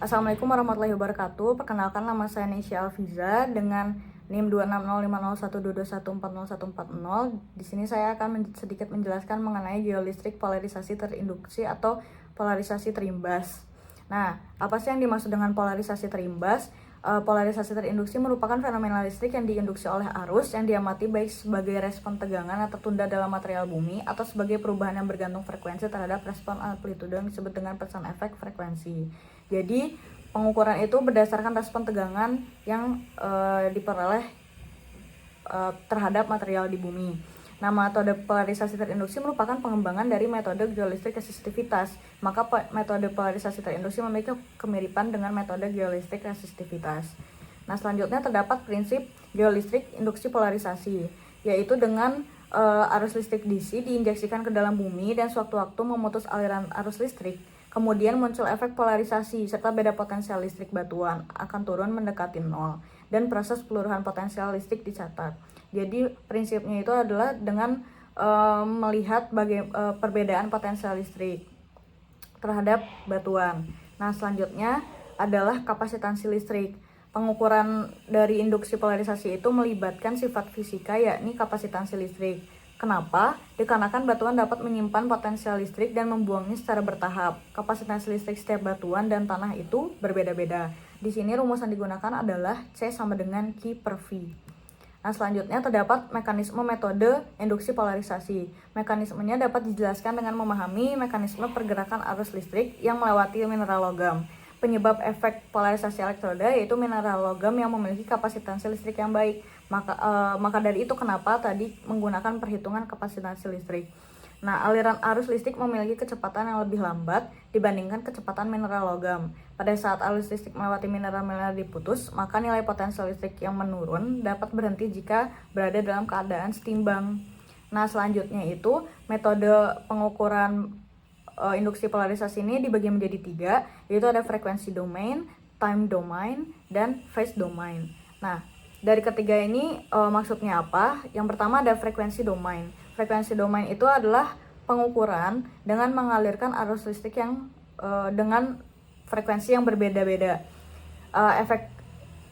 Assalamualaikum warahmatullahi wabarakatuh. Perkenalkan, nama saya Nisha Alfiza dengan NIM 2605012140140. Di sini saya akan sedikit menjelaskan mengenai geolistrik polarisasi terinduksi atau polarisasi terimbas. Nah, apa sih yang dimaksud dengan polarisasi terimbas? Polarisasi terinduksi merupakan fenomena listrik yang diinduksi oleh arus yang diamati baik sebagai respon tegangan atau tunda dalam material bumi atau sebagai perubahan yang bergantung frekuensi terhadap respon amplitudo yang disebut dengan persan efek frekuensi. Jadi pengukuran itu berdasarkan respon tegangan yang diperoleh terhadap material di bumi. Nah, metode polarisasi terinduksi merupakan pengembangan dari metode geolistrik resistivitas. Maka metode polarisasi terinduksi memiliki kemiripan dengan metode geolistrik resistivitas. Nah, selanjutnya terdapat prinsip geolistrik induksi polarisasi, yaitu dengan arus listrik DC diinjeksikan ke dalam bumi dan sewaktu-waktu memutus aliran arus listrik. Kemudian muncul efek polarisasi serta beda potensial listrik batuan akan turun mendekati nol dan proses peluruhan potensial listrik dicatat. Jadi prinsipnya itu adalah dengan melihat perbedaan potensial listrik terhadap batuan. Nah, selanjutnya adalah kapasitansi listrik. Pengukuran dari induksi polarisasi itu melibatkan sifat fisika, yakni kapasitansi listrik. Kenapa? Dikarenakan batuan dapat menyimpan potensial listrik dan membuangnya secara bertahap. Kapasitas listrik setiap batuan dan tanah itu berbeda-beda. Di sini rumus yang digunakan adalah C sama dengan Q per V. Nah, selanjutnya terdapat mekanisme metode induksi polarisasi. Mekanismenya dapat dijelaskan dengan memahami mekanisme pergerakan arus listrik yang melewati mineral logam. Penyebab efek polarisasi elektroda yaitu mineral logam yang memiliki kapasitansi listrik yang baik. Maka dari itu kenapa tadi menggunakan perhitungan kapasitansi listrik. Nah, aliran arus listrik memiliki kecepatan yang lebih lambat dibandingkan kecepatan mineral logam. Pada saat arus listrik melewati mineral-mineral diputus, maka nilai potensial listrik yang menurun dapat berhenti jika berada dalam keadaan setimbang. Nah, selanjutnya itu metode pengukuran induksi polarisasi ini dibagi menjadi 3, yaitu ada frekuensi domain, time domain, dan phase domain. Nah, dari ketiga ini maksudnya apa? Yang pertama ada frekuensi domain. Frekuensi domain itu adalah pengukuran dengan mengalirkan arus listrik yang dengan frekuensi yang berbeda-beda. Efek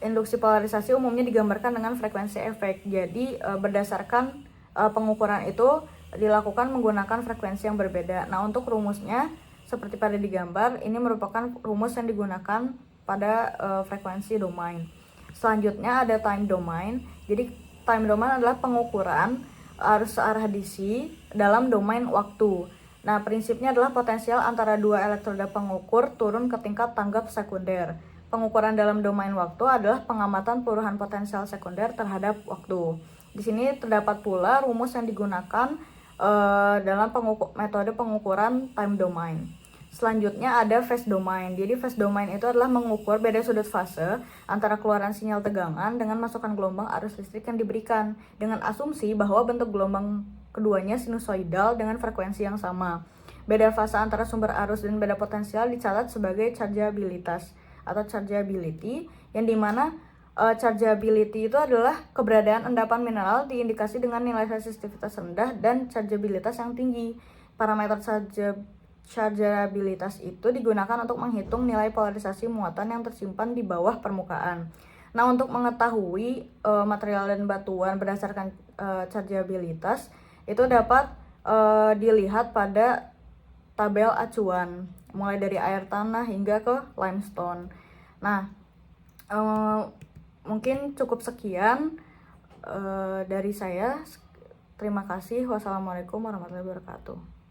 induksi polarisasi umumnya digambarkan dengan frekuensi efek. Jadi berdasarkan pengukuran itu dilakukan menggunakan frekuensi yang berbeda. Nah, untuk rumusnya seperti pada digambar, ini merupakan rumus yang digunakan pada frekuensi domain. Selanjutnya ada time domain. Jadi time domain adalah pengukuran arus searah DC dalam domain waktu. Nah, prinsipnya adalah potensial antara dua elektroda pengukur turun ke tingkat tanggap sekunder. Pengukuran dalam domain waktu adalah pengamatan peluruhan potensial sekunder terhadap waktu. Di sini terdapat pula rumus yang digunakan dalam metode pengukuran time domain. Selanjutnya ada phase domain. Jadi phase domain itu adalah mengukur beda sudut fase antara keluaran sinyal tegangan dengan masukan gelombang arus listrik yang diberikan, dengan asumsi bahwa bentuk gelombang keduanya sinusoidal dengan frekuensi yang sama. Beda fase antara sumber arus dan beda potensial dicatat sebagai chargeabilitas atau chargeability, yang dimana chargeability itu adalah keberadaan endapan mineral diindikasi dengan nilai resistivitas rendah dan chargeabilitas yang tinggi. Parameter chargeabilitas itu digunakan untuk menghitung nilai polarisasi muatan yang tersimpan di bawah permukaan. Nah, untuk mengetahui material dan batuan berdasarkan chargeabilitas itu dapat dilihat pada tabel acuan mulai dari air tanah hingga ke limestone. Nah, mungkin cukup sekian dari saya. Terima kasih. Wassalamualaikum warahmatullahi wabarakatuh.